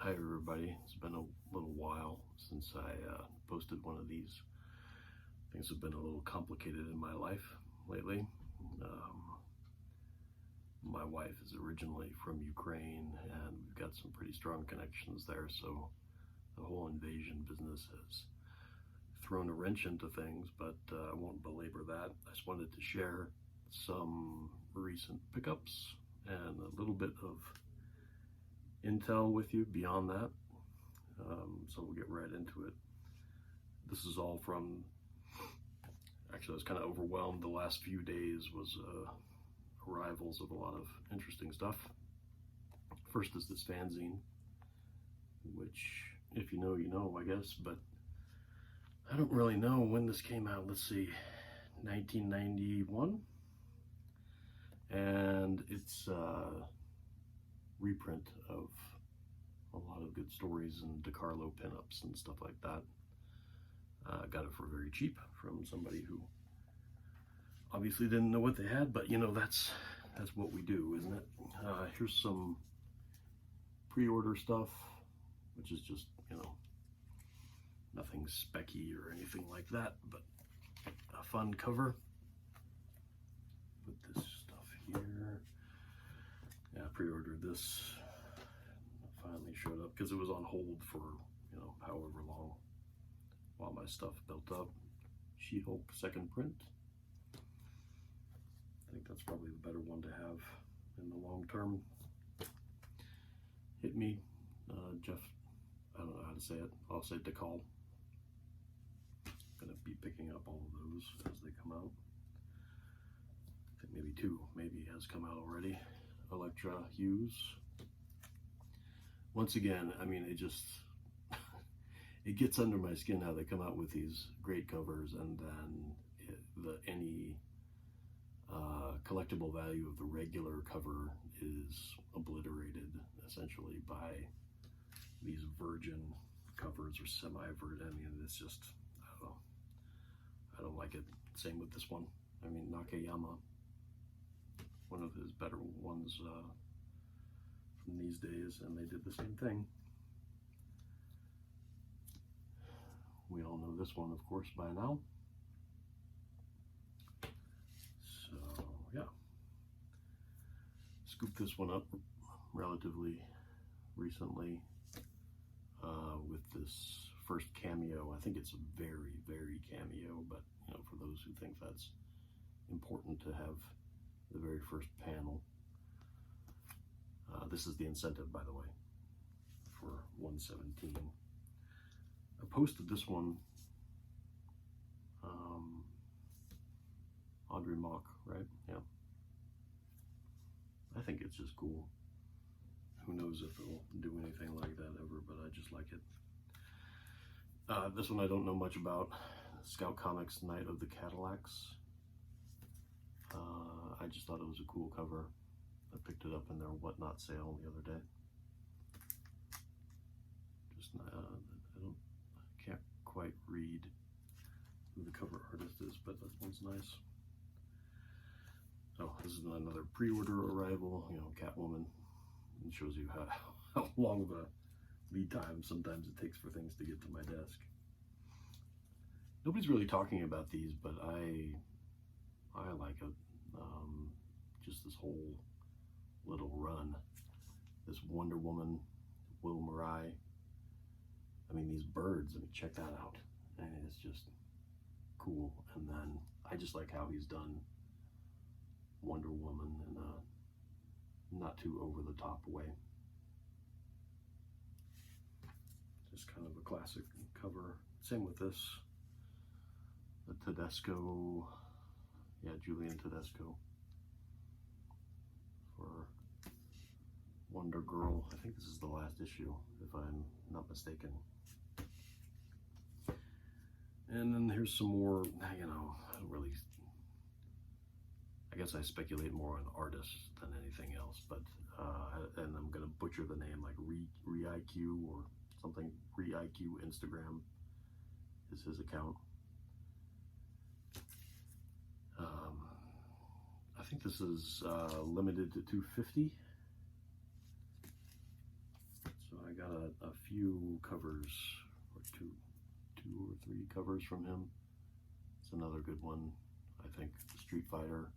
Hi everybody, it's been a little while since I posted one of these. Things have been a little complicated in my life lately. My wife is originally from Ukraine and we've got some pretty strong connections there, so the whole invasion business has thrown a wrench into things, but I won't belabor that. I just wanted to share some recent pickups and a little bit of intel with you beyond that. So we'll get right into it. This is all from, actually I was kind of overwhelmed. The last few days was arrivals of a lot of interesting stuff. First is this fanzine, which if you know, you know, I guess, but I don't really know when this came out. Let's see, 1991, and it's a reprint of a lot of good stories and DeCarlo pinups and stuff like that. Got it for very cheap from somebody who obviously didn't know what they had, but you know, that's what we do, isn't it? Here's some pre-order stuff, which is just, you know, nothing specky or anything like that, but a fun cover. Put this stuff here. Yeah, I pre-ordered this. Finally showed up because it was on hold for, you know, however long while my stuff built up. She-Hulk second print. I think that's probably the better one to have in the long term. Hit me, Jeff, I don't know how to say it. I'll say DeCall. Gonna be picking up all of those as they come out. I think maybe two, maybe has come out already. Elektra Hughes. Once again, I mean, it just, it gets under my skin how they come out with these great covers and then any collectible value of the regular cover is obliterated essentially by these virgin covers or semi-virgin. I mean, it's just, I don't know. I don't like it. Same with this one. I mean, Nakayama, one of his better ones from these days, and they did the same thing. We all know this one, of course, by now. So, yeah. Scooped this one up relatively recently with this first cameo. I think it's a very, very cameo, but you know, for those who think that's important to have the very first panel. This is the incentive, by the way, for 117. I posted this one, Audrey Mock, right? Yeah. I think it's just cool. Who knows if it'll do anything like that ever, but I just like it. This one I don't know much about. Scout Comics Night of the Cadillacs. I just thought it was a cool cover. I picked it up in their Whatnot sale the other day. Just I can't quite read who the cover artist is, but that one's nice. Oh, this is another pre-order arrival. You know, Catwoman. It shows you how long of a lead time sometimes it takes for things to get to my desk. Nobody's really talking about these, but I like it. Just this whole little run. This Wonder Woman, Will Marai. I mean, these birds, I mean, check that out. And it's just cool. And then I just like how he's done Wonder Woman in a not too over the top way. Just kind of a classic cover. Same with this. The Tedesco, yeah, Julian Tedesco for Wonder Girl. I think this is the last issue, if I'm not mistaken. And then here's some more, you know, I don't really, I guess I speculate more on artists than anything else, but, and I'm gonna butcher the name, like ReIQ or something. ReIQ Instagram is his account. I think this is limited to 250. So I got got a few covers, or two or three covers from him. It's another good one, I think. Street Fighter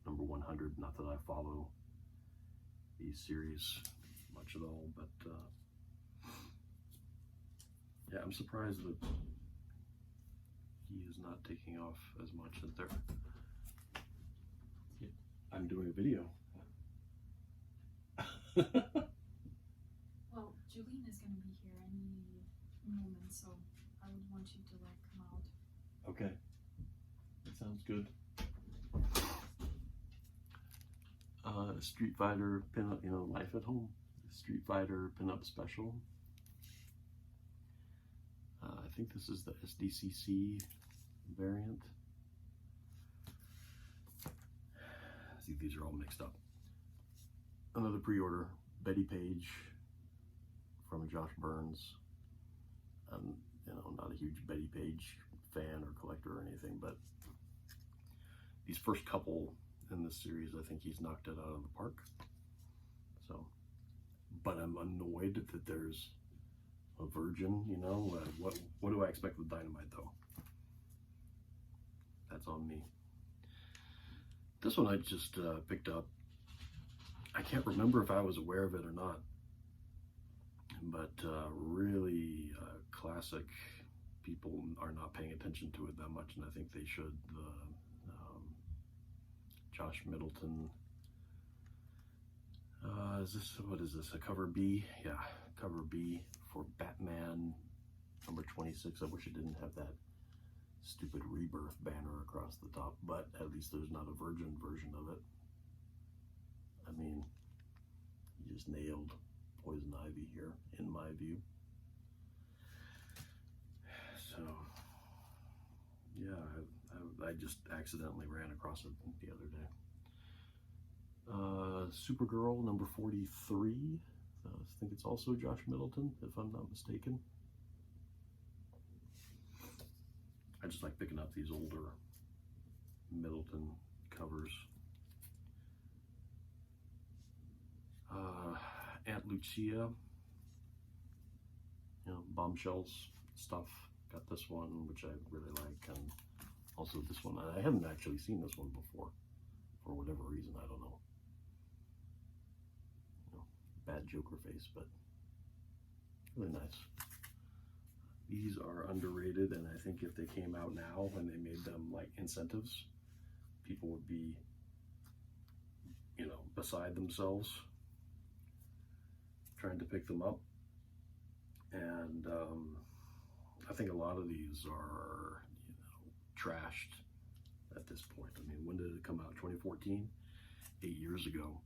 number 100. Not that I follow these series much at all, but yeah, I'm surprised that he is not taking off as much as they're. I'm doing a video. Well, Julene is going to be here any moment, so I would want you to like come out. Okay, that sounds good. Street Fighter pinup, Life at Home. Street Fighter pinup special. I think this is the SDCC variant. See, these are all mixed up. Another pre-order, Betty Page from Josh Burns. I'm, not a huge Betty Page fan or collector or anything, but these first couple in this series, I think he's knocked it out of the park. So, but I'm annoyed that there's a virgin, what do I expect with Dynamite though? That's on me. This one I just picked up. I can't remember if I was aware of it or not, but really classic. People are not paying attention to it that much, and I think they should. Josh Middleton. What is this? A cover B? Yeah, cover B for Batman number 26. I wish it didn't have that stupid Rebirth banner across the top, but at least there's not a virgin version of it. I mean, you just nailed Poison Ivy here, in my view. So, yeah, I just accidentally ran across it the other day. Supergirl number 43. I think it's also Josh Middleton, if I'm not mistaken. I just like picking up these older Middleton covers. Aunt Lucia, Bombshells stuff. Got this one, which I really like, and also this one. I haven't actually seen this one before, for whatever reason, I don't know. Bad Joker face, but really nice. These are underrated, and I think if they came out now and they made them like incentives, people would be, beside themselves trying to pick them up. And I think a lot of these are, trashed at this point. I mean, when did it come out? 2014? 8 years ago.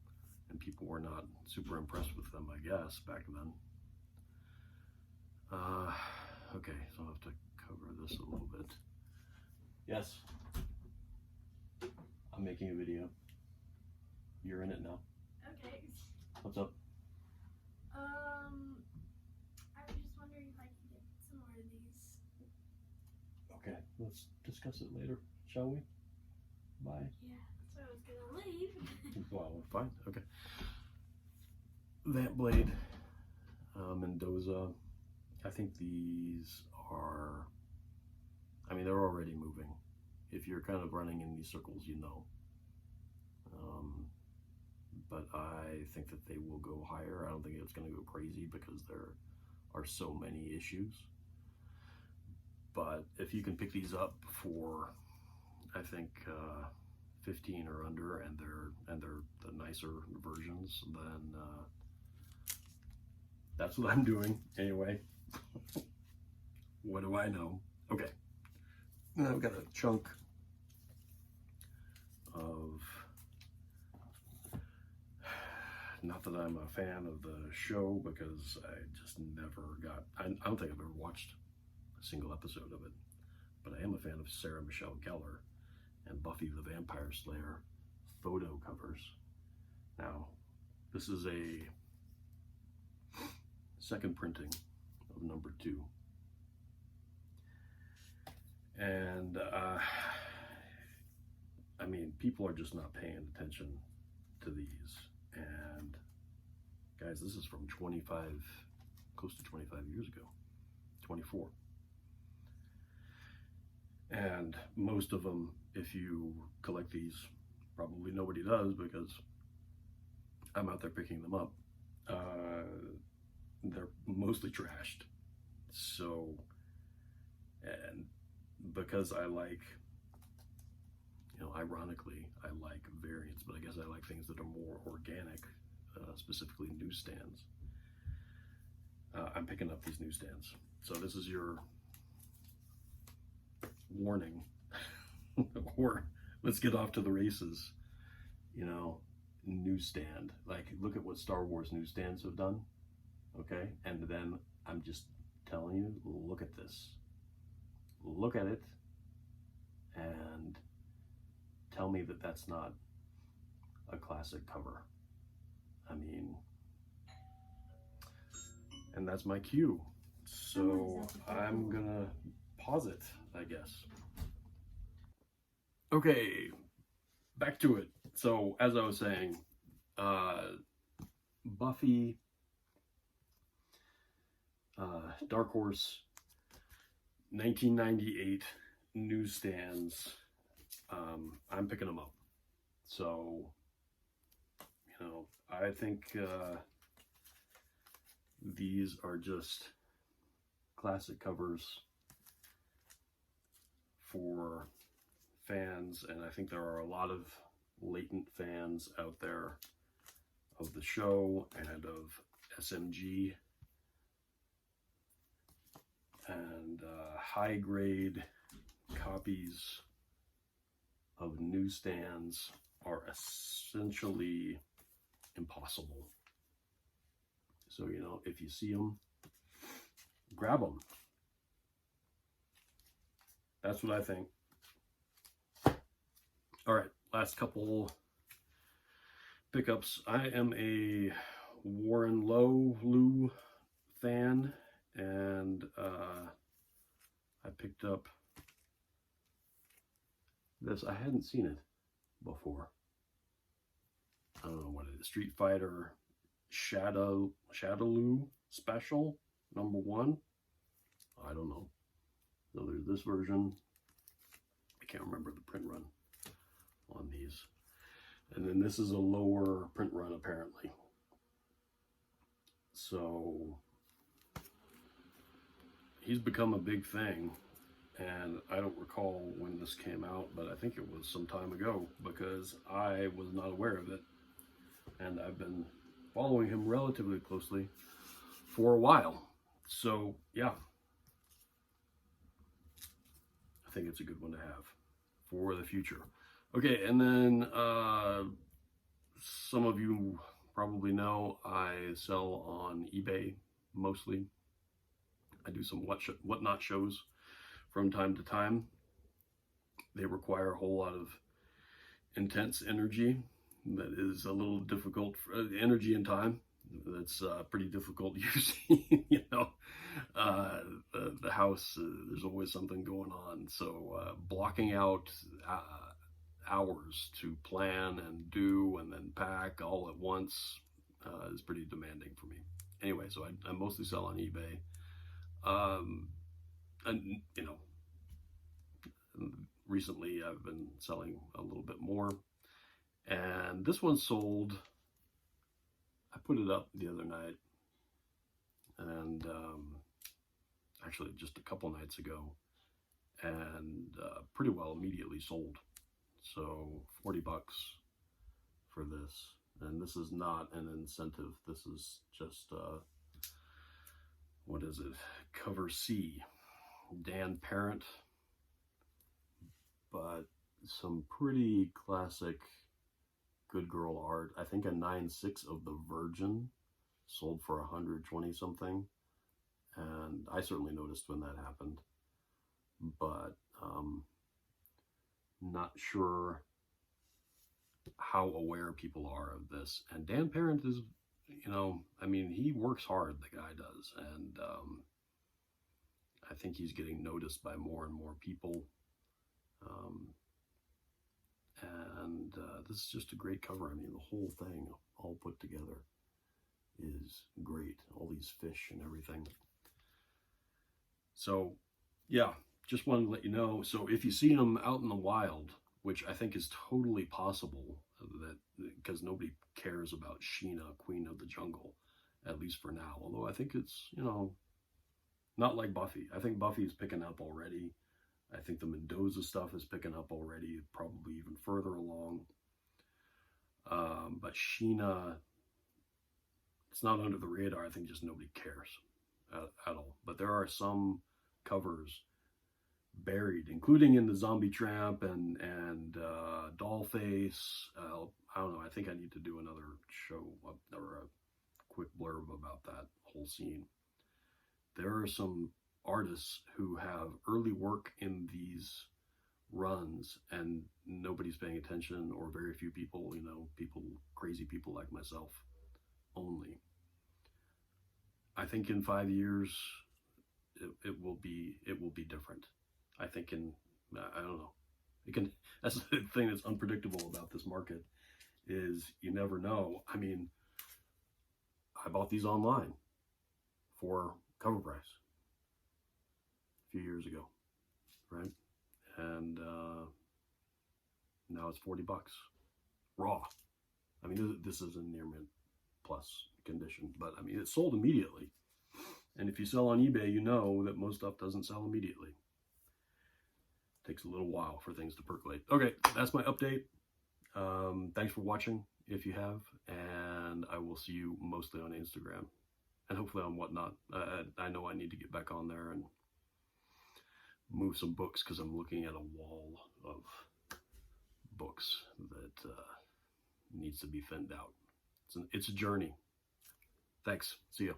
And people were not super impressed with them, I guess, back then. Okay, so I'll have to cover this a little bit. Yes? I'm making a video. You're in it now. Okay. What's up? I was just wondering if I could get some more of these. Okay, let's discuss it later, shall we? Bye. Yeah, so I was gonna leave. Well, fine, okay. Vamp Blade, Mendoza. I think these are, they're already moving. If you're kind of running in these circles, but I think that they will go higher. I don't think it's going to go crazy because there are so many issues. But if you can pick these up for, I think, 15 or under, and they're the nicer versions, then that's what I'm doing anyway. What do I know? Okay, and I've got a chunk of, not that I'm a fan of the show, because I just never got, I don't think I've ever watched a single episode of it, but I am a fan of Sarah Michelle Gellar and Buffy the Vampire Slayer photo covers. Now, this is a second printing of number 2. And, people are just not paying attention to these. And, guys, this is from 25 close to 25 years ago, 24. And most of them, if you collect these, probably nobody does because I'm out there picking them up. They're mostly trashed. So, and because I like, ironically, I like variants, but I guess I like things that are more organic, specifically newsstands. I'm picking up these newsstands. So this is your warning, or let's get off to the races, newsstand. Like, look at what Star Wars newsstands have done, okay? And then I'm just telling you, look at this. Look at it and tell me that that's not a classic cover. I mean, and that's my cue. So I'm gonna pause it, I guess. Okay, back to it. So as I was saying, Buffy, Dark Horse, 1998 newsstands. I'm picking them up. So, I think these are just classic covers for fans, and I think there are a lot of latent fans out there of the show and of SMG, and high grade copies of newsstands are essentially impossible. So, if you see them, grab them. That's what I think. All right, last couple pickups. I am a Warren Lou fan, and I picked up this. I hadn't seen it before. I don't know what it is. Street Fighter Shadaloo Special #1. I don't know. So there's this version. I can't remember the print run on these. And then this is a lower print run, apparently. So he's become a big thing. And I don't recall when this came out, but I think it was some time ago because I was not aware of it. And I've been following him relatively closely for a while. So, yeah. I think it's a good one to have for the future. Okay, and then some of you probably know I sell on eBay mostly. I do some whatnot shows from time to time. They require a whole lot of intense energy that is a little difficult, energy and time that's pretty difficult using. The house, there's always something going on, so blocking out hours to plan and do and then pack all at once is pretty demanding for me. Anyway, so I mostly sell on eBay. And recently I've been selling a little bit more, and this one sold. I put it up the other night, and actually just a couple nights ago, and pretty well immediately sold. So $40 for this, and this is not an incentive. This is just what is it? Cover C, Dan Parent, but some pretty classic good girl art. I think a 9/6 of the Virgin sold for 120 something, and I certainly noticed when that happened, but not sure how aware people are of this. And Dan Parent is, he works hard, the guy does, and I think he's getting noticed by more and more people. And this is just a great cover. I mean, the whole thing all put together is great. All these these fish and everything. So, yeah, just wanted to let you know. So if you see them out in the wild, which I think is totally possible, that because nobody cares about Sheena, Queen of the Jungle, at least for now. Although I think it's, you know, not like Buffy. I think Buffy is picking up already. I think the Mendoza stuff is picking up already, probably even further along. But Sheena, it's not under the radar. I think just nobody cares at all. But there are some covers buried, including in the Zombie Tramp and Dollface. I don't know. I think I need to do another show or a quick blurb about that whole scene. There are some artists who have early work in these runs and nobody's paying attention, or very few people, you know, crazy people like myself only. I think in 5 years it will be different. I think I don't know. That's the thing that's unpredictable about this market, is you never know. I mean, I bought these online for cover price a few years ago, right? And now it's $40 raw. I mean, this is in near mint plus condition, but I mean, it's sold immediately. And if you sell on eBay, you know that most stuff doesn't sell immediately. Takes a little while for things to percolate. Okay, that's my update. Thanks for watching, if you have, and I will see you mostly on Instagram and hopefully on Whatnot. I know I need to get back on there and move some books, because I'm looking at a wall of books that needs to be thinned out. It's a journey. Thanks. See ya.